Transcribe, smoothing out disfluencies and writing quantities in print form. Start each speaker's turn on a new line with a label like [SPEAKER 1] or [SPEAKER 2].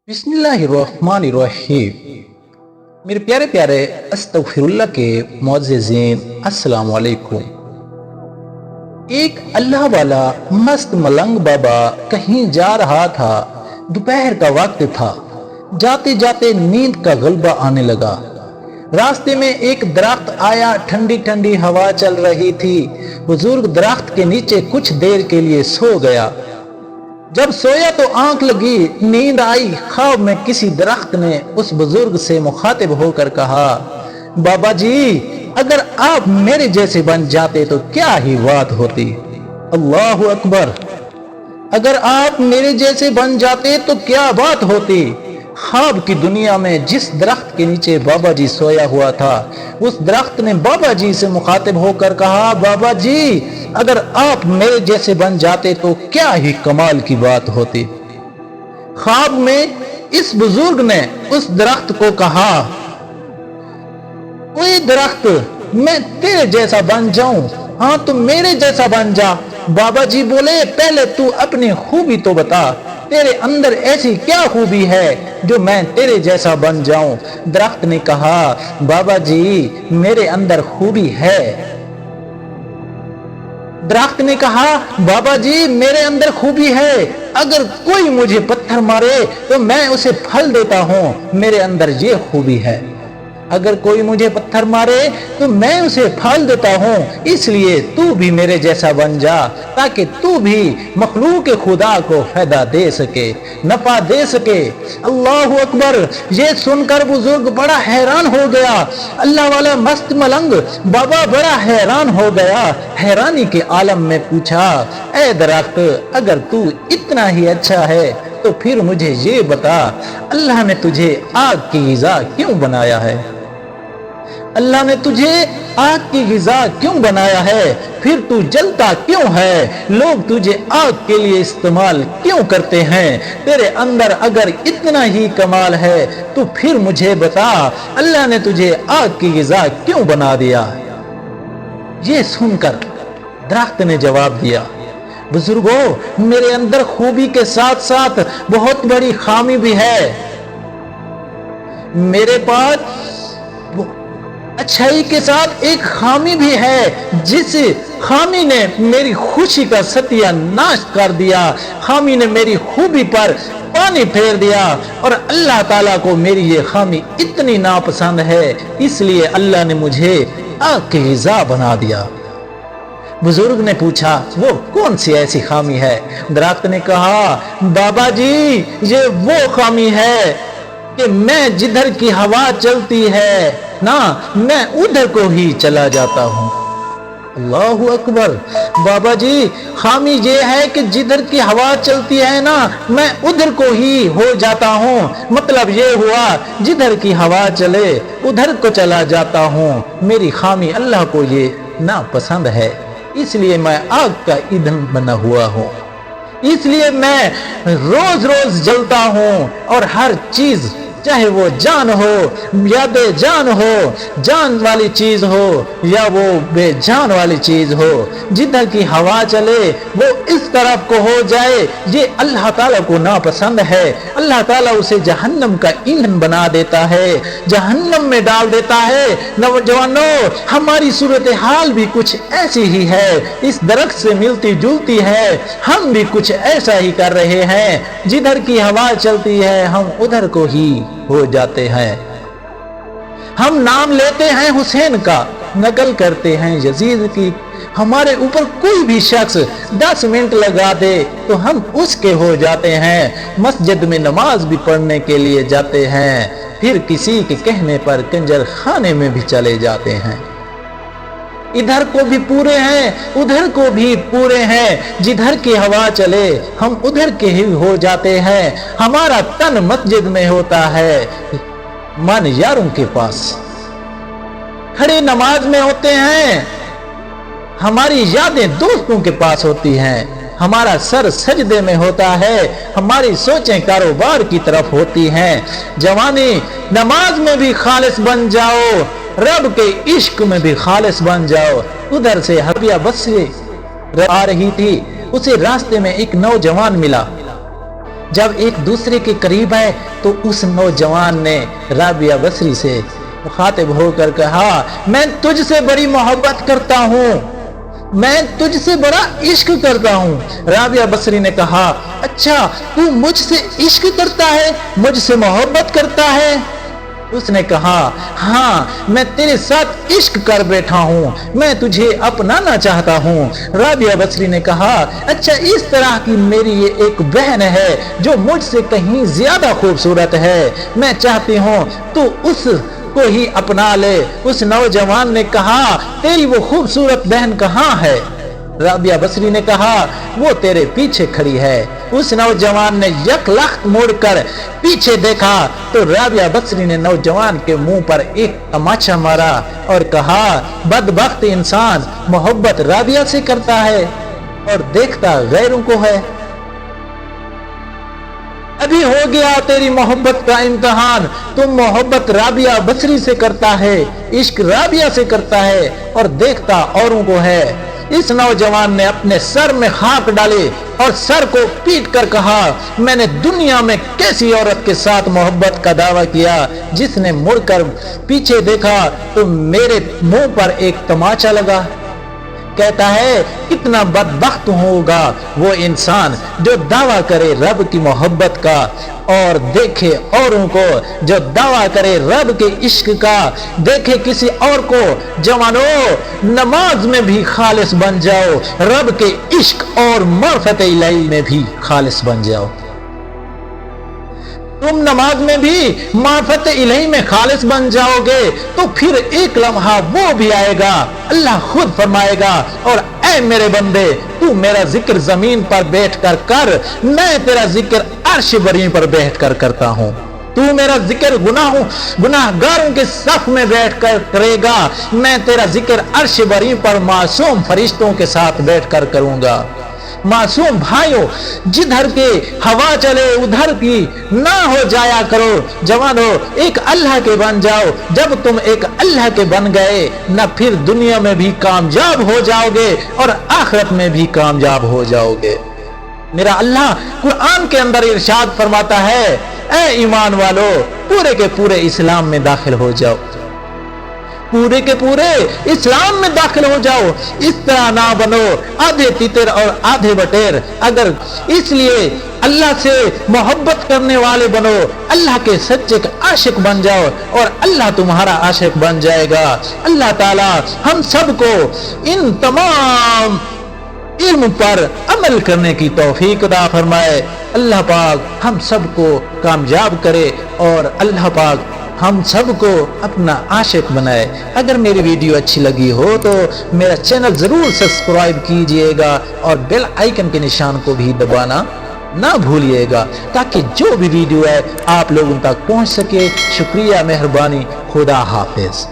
[SPEAKER 1] बिस्मिल्लाहिर्रहमानिर्रहीम। मेरे प्यारे प्यारे अस्तगफिरुल्लाह के मुअज़्ज़िज़ीन, अस्सलाम वालेकुम। एक अल्लाह वाला मस्त मलंग बाबा कहीं जा रहा था। दोपहर का वक्त था। जाते जाते नींद का गलबा आने लगा। रास्ते में एक दरख्त आया, ठंडी ठंडी हवा चल रही थी। बुजुर्ग दरख्त के नीचे कुछ देर के लिए सो गया। जब सोया तो आंख लगी, नींद आई। ख्वाब में किसी दरख्त ने उस बुजुर्ग से मुखातिब होकर कहा, बाबा जी, अगर आप मेरे जैसे बन जाते तो क्या ही बात होती। अल्लाहु अकबर। अगर आप मेरे जैसे बन जाते तो क्या बात होती। ख्वाब की दुनिया में जिस दरख्त के नीचे बाबा जी सोया हुआ था, उस दरख्त ने बाबा जी से मुखातिब होकर कहा, बाबा जी, अगर आप मेरे जैसे बन जाते तो क्या ही कमाल की बात होती। ख्वाब में इस बुजुर्ग ने उस दरख्त को कहा, ओए दरख्त, मैं तेरे जैसा बन जाऊं? हाँ, तुम मेरे जैसा बन जा। बाबा जी बोले, पहले तू अपनी खूबी तो बता, तेरे अंदर ऐसी क्या खूबी है जो मैं तेरे जैसा बन जाऊं। दरख्त ने कहा, बाबा जी, मेरे अंदर खूबी है। दरख्त ने कहा, बाबा जी, मेरे अंदर खूबी है। अगर कोई मुझे पत्थर मारे तो मैं उसे फल देता हूं, मेरे अंदर ये खूबी है। अगर कोई मुझे पत्थर मारे तो मैं उसे फल देता हूं। इसलिए तू भी मेरे जैसा बन जा, ताकि तू भी मखलूक खुदा को फायदा दे सके, नफा दे सके। अल्लाहु अकबर। ये सुनकर बुजुर्ग बड़ा हैरान हो गया। अल्लाह वाला मस्त मलंग बाबा बड़ा हैरान हो गया। हैरानी के आलम में पूछा, ए दरख्त, अगर तू इतना ही अच्छा है तो फिर मुझे ये बता, अल्लाह ने तुझे आग की ग़िज़ा क्यों बनाया है? अल्लाह ने तुझे आग की ग़िज़ा क्यों बनाया है? फिर तू जलता क्यों है? लोग तुझे आग के लिए इस्तेमाल क्यों करते हैं? तेरे अंदर अगर इतना ही कमाल है तो फिर मुझे बता, अल्लाह ने तुझे आग की ग़िज़ा क्यों बना दिया? ये सुनकर दरख्त ने जवाब दिया, बुजुर्गों, मेरे अंदर खूबी के साथ साथ बहुत बड़ी खामी भी है। मेरे पास अच्छाई के साथ एक खामी भी है, जिस खामी ने मेरी खुशी का सत्यानाश कर दिया। खामी ने मेरी खूबी पर पानी फेर दिया और अल्लाह ताला को मेरी ये खामी इतनी नापसंद है, इसलिए अल्लाह ने मुझे आग की ग़िज़ा बना दिया। बुजुर्ग ने पूछा, वो कौन सी ऐसी खामी है? दरख्त ने कहा, बाबा जी, ये वो खामी है कि मैं जिधर की हवा चलती है ना, मैं उधर को ही चला जाता हूँ। अल्लाहु अकबर। बाबा जी, खामी ये है कि जिधर की हवा चलती है ना, मैं उधर को ही हो जाता हूँ। मतलब ये हुआ, जिधर की हवा चले उधर को चला जाता हूँ। मेरी खामी अल्लाह को ये नापसंद है, इसलिए मैं आग का ईंधन बना हुआ हूँ। इसलिए मैं रोज रोज जलता हूँ और हर चीज, चाहे वो जान हो या बेजान हो, जान वाली चीज हो या वो बेजान वाली चीज हो, जिधर की हवा चले वो इस तरफ को हो जाए, ये अल्लाह ताला को नापसंद है। अल्लाह ताला उसे जहन्नम का ईंधन बना देता है, जहन्नम में डाल देता है। नौजवानों, हमारी सूरत हाल भी कुछ ऐसी ही है, इस दरख्त से मिलती जुलती है। हम भी कुछ ऐसा ही कर रहे हैं, जिधर की हवा चलती है हम उधर को ही हो जाते हैं। हम नाम लेते हैं हुसैन का, नकल करते हैं यजीद की। हमारे ऊपर कोई भी शख्स 10 मिनट लगा दे तो हम उसके हो जाते हैं। मस्जिद में नमाज भी पढ़ने के लिए जाते हैं, फिर किसी के कहने पर कंजर खाने में भी चले जाते हैं। इधर को भी पूरे हैं, उधर को भी पूरे हैं। जिधर की हवा चले हम उधर के ही हो जाते हैं। हमारा तन मस्जिद में होता है, मन यारों के पास। खड़े नमाज में होते हैं, हमारी यादें दोस्तों के पास होती हैं। हमारा सर सजदे में होता है, हमारी सोचें कारोबार की तरफ होती हैं। जवानी, नमाज में भी खालिस बन जाओ, रब के इश्क में भी खालिस बन जाओ। उधर से हबिया बस से आ रही थी, उसे रास्ते में एक नौजवान मिला। जब एक दूसरे के करीब आए तो उस नौजवान ने राबिया बसरी से मुखातिब होकर कहा, मैं तुझसे बड़ी मोहब्बत करता हूँ, मैं तुझसे बड़ा इश्क करता हूँ। राबिया बसरी ने कहा, अच्छा तू मुझसे इश्क करता है, मुझसे मोहब्बत करता है? उसने कहा, हाँ मैं तेरे साथ इश्क कर बैठा हूँ, मैं तुझे अपनाना चाहता हूँ। राबिया बसरी ने कहा, अच्छा इस तरह की मेरी ये एक बहन है जो मुझसे कहीं ज्यादा खूबसूरत है, मैं चाहती हूँ तू उस को ही अपना ले। उस नौजवान ने कहा, तेरी वो खूबसूरत बहन कहाँ है? राबिया बसरी ने कहा, वो तेरे पीछे खड़ी है। उस नौजवान ने यकलख्त मुड़कर पीछे देखा तो राबिया बसरी ने नौजवान के मुंह पर एक तमाचा मारा और कहा, बदबख्त इंसान मोहब्बत राबिया से करता है और देखता गैरों को है। अभी हो गया तेरी मोहब्बत का इम्तिहान, तुम मोहब्बत राबिया बसरी से करता है, इश्क राबिया से करता है और देखता औरों को है। इस नौजवान ने अपने सर में खाक डाली और सर को पीट कर कहा, मैंने दुनिया में कैसी औरत के साथ मोहब्बत का दावा किया, जिसने मुड़कर पीछे देखा तो मेरे मुंह पर एक तमाचा लगा। कहता है, कितना बदबख्त होगा वो इंसान जो दावा करे रब की मोहब्बत का और देखे औरों को जो दावा करे रब के इश्क का, देखे किसी और को। जवानों, नमाज में भी खालिस बन जाओ, रब के इश्क और मार्फत इलाही में भी खालिस बन जाओ। तुम नमाज में भी मार्फत इलाही में खालिस बन जाओगे तो फिर एक लम्हा वो भी आएगा, अल्लाह खुद फरमाएगा, और ऐ मेरे बंदे तू मेरा जिक्र जमीन पर बैठ कर कर, मैं तेरा जिक्र अर्श बरी पर बैठ कर करता हूँ। तू मेरा जिक्र गुनाहगारों के सफ में बैठ कर करेगा, मैं तेरा जिक्र अर्श बरी पर मासूम फरिश्तों के साथ बैठ कर करूंगा। मासूम भाइयों, जिधर के हवा चले उधर की ना हो जाया करो। जवानों, एक अल्लाह के बन जाओ। जब तुम एक अल्लाह के बन गए ना, फिर दुनिया में भी कामयाब हो जाओगे और आखिरत में भी कामयाब हो जाओगे। मेरा अल्लाह कुरान के अंदर इरशाद फरमाता है, ऐ ईमान वालों, पूरे के पूरे इस्लाम में दाखिल हो जाओ, पूरे के पूरे इस्लाम में दाखिल हो जाओ। इस तरह ना बनो आधे तितर और आधे बटेर। अगर इसलिए अल्लाह से मोहब्बत करने वाले बनो, अल्लाह के सच्चे आशिक बन जाओ और अल्लाह तुम्हारा आशिक बन जाएगा। अल्लाह ताला हम सबको इन तमाम इल्म पर अमल करने की तौफीक अता फरमाए। अल्लाह पाक हम सबको कामयाब करे और अल्लाह पाक हम सबको अपना आशिक बनाए। अगर मेरी वीडियो अच्छी लगी हो तो मेरा चैनल ज़रूर सब्सक्राइब कीजिएगा और बेल आइकन के निशान को भी दबाना ना भूलिएगा, ताकि जो भी वीडियो है आप लोगों तक पहुंच सके। शुक्रिया, मेहरबानी, खुदा हाफिज।